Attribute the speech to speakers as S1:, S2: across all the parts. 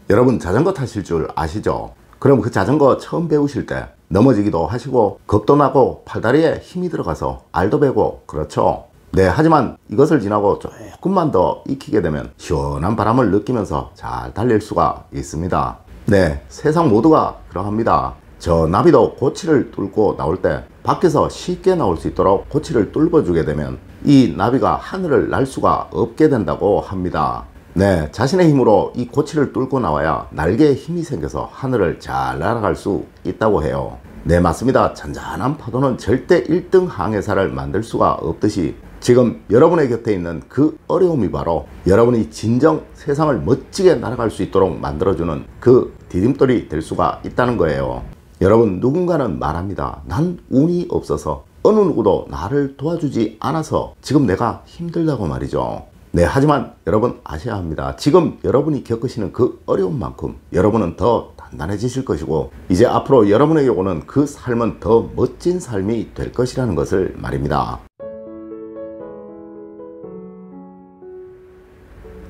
S1: 여러분 자전거 타실 줄 아시죠? 그럼 그 자전거 처음 배우실 때 넘어지기도 하시고 겁도 나고 팔다리에 힘이 들어가서 알도 배고 그렇죠? 네, 하지만 이것을 지나고 조금만 더 익히게 되면 시원한 바람을 느끼면서 잘 달릴 수가 있습니다. 네, 세상 모두가 그러합니다. 저 나비도 고치를 뚫고 나올 때 밖에서 쉽게 나올 수 있도록 고치를 뚫어주게 되면 이 나비가 하늘을 날 수가 없게 된다고 합니다. 네, 자신의 힘으로 이 고치를 뚫고 나와야 날개에 힘이 생겨서 하늘을 잘 날아갈 수 있다고 해요. 네, 맞습니다. 잔잔한 파도는 절대 1등 항해사를 만들 수가 없듯이 지금 여러분의 곁에 있는 그 어려움이 바로 여러분이 진정 세상을 멋지게 날아갈 수 있도록 만들어주는 그 디딤돌이 될 수가 있다는 거예요. 여러분, 누군가는 말합니다. 난 운이 없어서 어느 누구도 나를 도와주지 않아서 지금 내가 힘들다고 말이죠. 네, 하지만 여러분 아셔야 합니다. 지금 여러분이 겪으시는 그 어려움만큼 여러분은 더 단단해지실 것이고 이제 앞으로 여러분에게 오는 그 삶은 더 멋진 삶이 될 것이라는 것을 말입니다.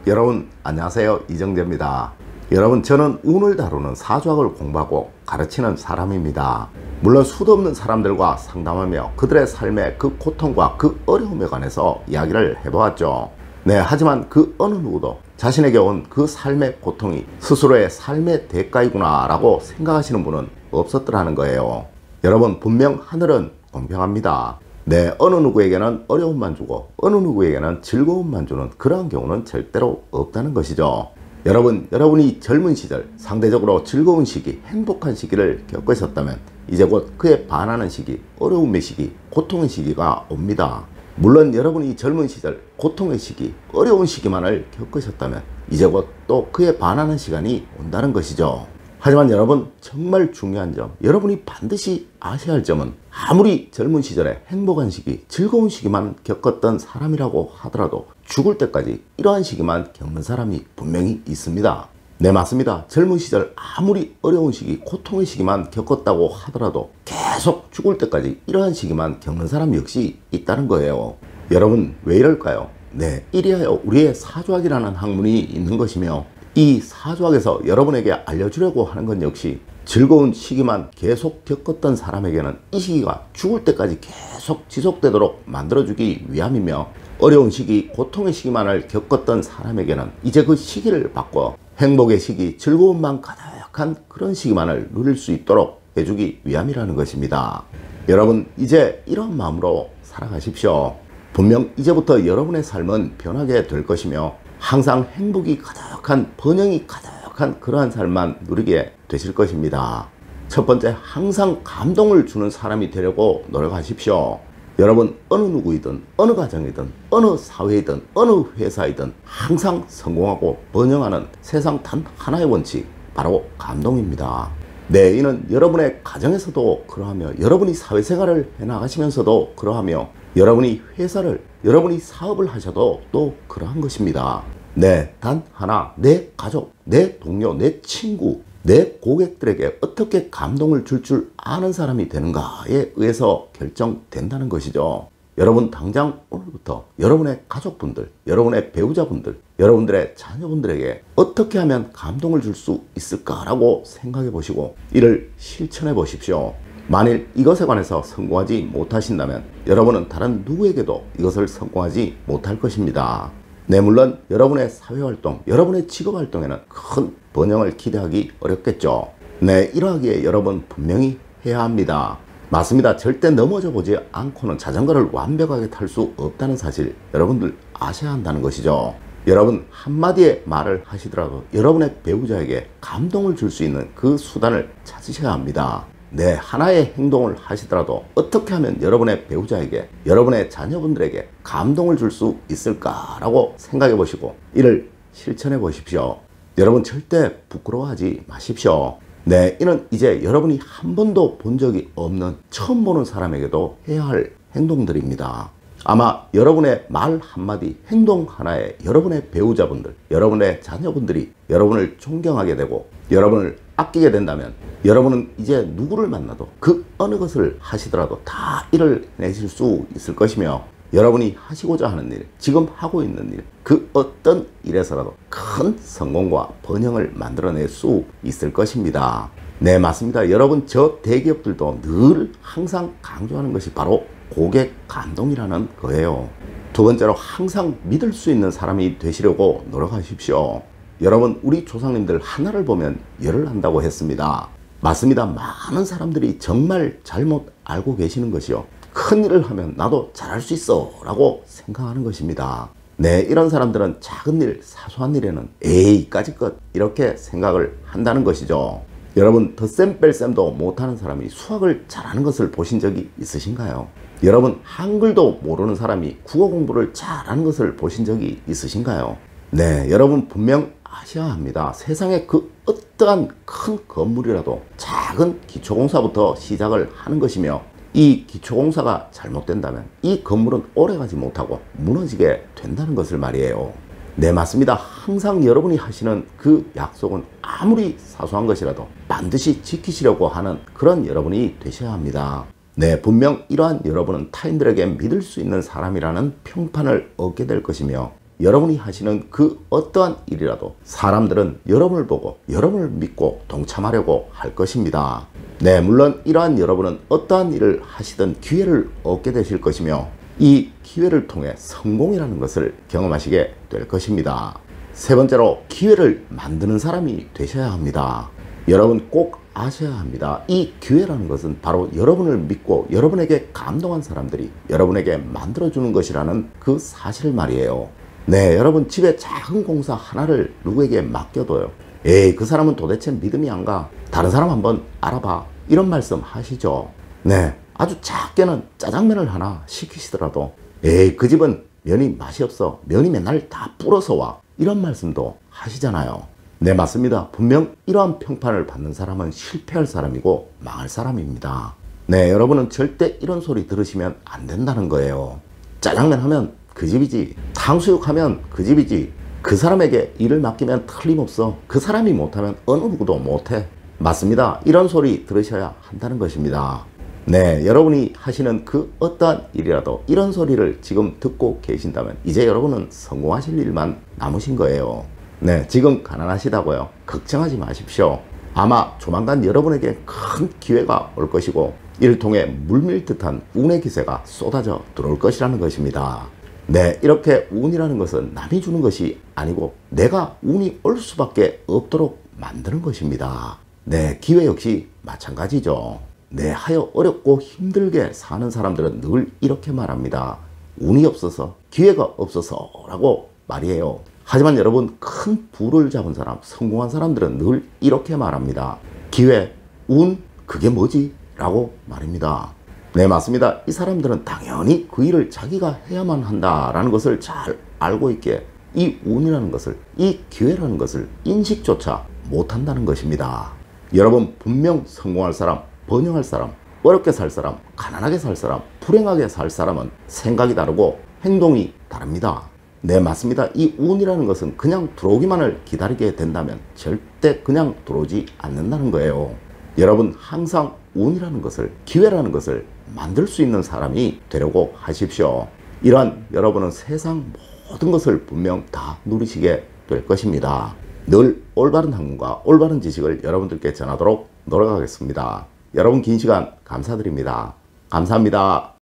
S1: 여러분 안녕하세요, 이정재입니다. 여러분, 저는 운을 다루는 사주학을 공부하고 가르치는 사람입니다. 물론 수도 없는 사람들과 상담하며 그들의 삶의 그 고통과 그 어려움에 관해서 이야기를 해보았죠. 네, 하지만 그 어느 누구도 자신에게 온 그 삶의 고통이 스스로의 삶의 대가이구나 라고 생각하시는 분은 없었더라는 거예요. 여러분, 분명 하늘은 공평합니다. 네, 어느 누구에게는 어려움만 주고 어느 누구에게는 즐거움만 주는 그러한 경우는 절대로 없다는 것이죠. 여러분이 젊은 시절 상대적으로 즐거운 시기, 행복한 시기를 겪으셨다면 이제 곧 그에 반하는 시기, 어려움의 시기, 고통의 시기가 옵니다. 물론 여러분이 젊은 시절 고통의 시기, 어려운 시기만을 겪으셨다면 이제 곧 또 그에 반하는 시간이 온다는 것이죠. 하지만 여러분, 정말 중요한 점, 여러분이 반드시 아셔야 할 점은 아무리 젊은 시절에 행복한 시기, 즐거운 시기만 겪었던 사람이라고 하더라도 죽을 때까지 이러한 시기만 겪는 사람이 분명히 있습니다. 네, 맞습니다. 젊은 시절 아무리 어려운 시기, 고통의 시기만 겪었다고 하더라도 계속 죽을 때까지 이러한 시기만 겪는 사람 역시 있다는 거예요. 여러분, 왜 이럴까요? 네, 이리하여 우리의 사주학이라는 학문이 있는 것이며 이 사주학에서 여러분에게 알려주려고 하는 건 역시 즐거운 시기만 계속 겪었던 사람에게는 이 시기가 죽을 때까지 계속 지속되도록 만들어주기 위함이며 어려운 시기, 고통의 시기만을 겪었던 사람에게는 이제 그 시기를 바꿔 행복의 시기, 즐거움만 가득한 그런 시기만을 누릴 수 있도록 해주기 위함이라는 것입니다. 여러분, 이제 이런 마음으로 살아가십시오. 분명 이제부터 여러분의 삶은 변하게 될 것이며 항상 행복이 가득한, 번영이 가득한 그러한 삶만 누리게 되실 것입니다. 첫 번째, 항상 감동을 주는 사람이 되려고 노력하십시오. 여러분, 어느 누구이든 어느 가정이든 어느 사회이든 어느 회사이든 항상 성공하고 번영하는 세상 단 하나의 원칙, 바로 감동입니다. 네, 이는 여러분의 가정에서도 그러하며 여러분이 사회생활을 해나가시면서도 그러하며 여러분이 회사를, 여러분이 사업을 하셔도 또 그러한 것입니다. 네, 단 하나, 내 가족, 내 동료, 내 친구, 내 고객들에게 어떻게 감동을 줄 아는 사람이 되는가에 의해서 결정된다는 것이죠. 여러분, 당장 오늘부터 여러분의 가족분들, 여러분의 배우자분들, 여러분들의 자녀분들에게 어떻게 하면 감동을 줄 수 있을까라고 생각해 보시고 이를 실천해 보십시오. 만일 이것에 관해서 성공하지 못하신다면 여러분은 다른 누구에게도 이것을 성공하지 못할 것입니다. 네, 물론 여러분의 사회활동, 여러분의 직업활동에는 큰 번영을 기대하기 어렵겠죠. 네, 이러하기에 여러분 분명히 해야 합니다. 맞습니다. 절대 넘어져 보지 않고는 자전거를 완벽하게 탈 수 없다는 사실 여러분들 아셔야 한다는 것이죠. 여러분, 한마디의 말을 하시더라도 여러분의 배우자에게 감동을 줄 수 있는 그 수단을 찾으셔야 합니다. 네, 하나의 행동을 하시더라도 어떻게 하면 여러분의 배우자에게, 여러분의 자녀분들에게 감동을 줄 수 있을까라고 생각해 보시고 이를 실천해 보십시오. 여러분, 절대 부끄러워하지 마십시오. 네, 이는 이제 여러분이 한 번도 본 적이 없는, 처음 보는 사람에게도 해야 할 행동들입니다. 아마 여러분의 말 한마디, 행동 하나에 여러분의 배우자분들, 여러분의 자녀분들이 여러분을 존경하게 되고 여러분을 아끼게 된다면 여러분은 이제 누구를 만나도 그 어느 것을 하시더라도 다 일을 내실 수 있을 것이며 여러분이 하시고자 하는 일, 지금 하고 있는 일, 그 어떤 일에서라도 큰 성공과 번영을 만들어낼 수 있을 것입니다. 네, 맞습니다. 여러분, 저 대기업들도 늘 항상 강조하는 것이 바로 고객 감동이라는 거예요. 두 번째로, 항상 믿을 수 있는 사람이 되시려고 노력하십시오. 여러분, 우리 조상님들 하나를 보면 열을 한다고 했습니다. 맞습니다. 많은 사람들이 정말 잘못 알고 계시는 것이요, 큰 일을 하면 나도 잘할 수 있어 라고 생각하는 것입니다. 네, 이런 사람들은 작은 일, 사소한 일에는 에이 까짓것 이렇게 생각을 한다는 것이죠. 여러분, 덧셈 뺄셈도 못하는 사람이 수학을 잘하는 것을 보신 적이 있으신가요? 여러분, 한글도 모르는 사람이 국어 공부를 잘하는 것을 보신 적이 있으신가요? 네, 여러분 분명 아셔야 합니다. 세상에 그 어떠한 큰 건물이라도 작은 기초공사부터 시작을 하는 것이며, 이 기초공사가 잘못된다면 이 건물은 오래가지 못하고 무너지게 된다는 것을 말이에요. 네, 맞습니다. 항상 여러분이 하시는 그 약속은 아무리 사소한 것이라도 반드시 지키시려고 하는 그런 여러분이 되셔야 합니다. 네, 분명 이러한 여러분은 타인들에게 믿을 수 있는 사람이라는 평판을 얻게 될 것이며, 여러분이 하시는 그 어떠한 일이라도 사람들은 여러분을 보고 여러분을 믿고 동참하려고 할 것입니다. 네, 물론 이러한 여러분은 어떠한 일을 하시든 기회를 얻게 되실 것이며, 이 기회를 통해 성공이라는 것을 경험하시게 될 것입니다. 세 번째로, 기회를 만드는 사람이 되셔야 합니다. 여러분 꼭 아셔야 합니다. 이 기회라는 것은 바로 여러분을 믿고 여러분에게 감동한 사람들이 여러분에게 만들어주는 것이라는 그 사실 말이에요. 네, 여러분 집에 작은 공사 하나를 누구에게 맡겨둬요. 에이, 그 사람은 도대체 믿음이 안 가. 다른 사람 한번 알아봐. 이런 말씀 하시죠. 네, 아주 작게는 짜장면을 하나 시키시더라도 에이, 그 집은 면이 맛이 없어. 면이 맨날 다 불어서 와. 이런 말씀도 하시잖아요. 네, 맞습니다. 분명 이러한 평판을 받는 사람은 실패할 사람이고 망할 사람입니다. 네, 여러분은 절대 이런 소리 들으시면 안 된다는 거예요. 짜장면 하면 그 집이지, 탕수육 하면 그 집이지, 그 사람에게 일을 맡기면 틀림없어. 그 사람이 못하면 어느 누구도 못해. 맞습니다. 이런 소리 들으셔야 한다는 것입니다. 네, 여러분이 하시는 그 어떠한 일이라도 이런 소리를 지금 듣고 계신다면 이제 여러분은 성공하실 일만 남으신 거예요. 네, 지금 가난하시다고요? 걱정하지 마십시오. 아마 조만간 여러분에게 큰 기회가 올 것이고, 이를 통해 물밀듯한 운의 기세가 쏟아져 들어올 것이라는 것입니다. 네, 이렇게 운이라는 것은 남이 주는 것이 아니고 내가 운이 올 수밖에 없도록 만드는 것입니다. 네, 기회 역시 마찬가지죠. 네, 하여 어렵고 힘들게 사는 사람들은 늘 이렇게 말합니다. 운이 없어서, 기회가 없어서 라고 말이에요. 하지만 여러분, 큰 부를 잡은 사람, 성공한 사람들은 늘 이렇게 말합니다. 기회, 운, 그게 뭐지? 라고 말입니다. 네, 맞습니다. 이 사람들은 당연히 그 일을 자기가 해야만 한다라는 것을 잘 알고 있기에 이 운이라는 것을, 이 기회라는 것을 인식조차 못한다는 것입니다. 여러분, 분명 성공할 사람, 번영할 사람, 어렵게 살 사람, 가난하게 살 사람, 불행하게 살 사람은 생각이 다르고 행동이 다릅니다. 네, 맞습니다. 이 운이라는 것은 그냥 들어오기만을 기다리게 된다면 절대 그냥 들어오지 않는다는 거예요. 여러분, 항상 운이라는 것을, 기회라는 것을 만들 수 있는 사람이 되려고 하십시오. 이러한 여러분은 세상 모든 것을 분명 다 누리시게 될 것입니다. 늘 올바른 학문과 올바른 지식을 여러분들께 전하도록 노력하겠습니다. 여러분, 긴 시간 감사드립니다. 감사합니다.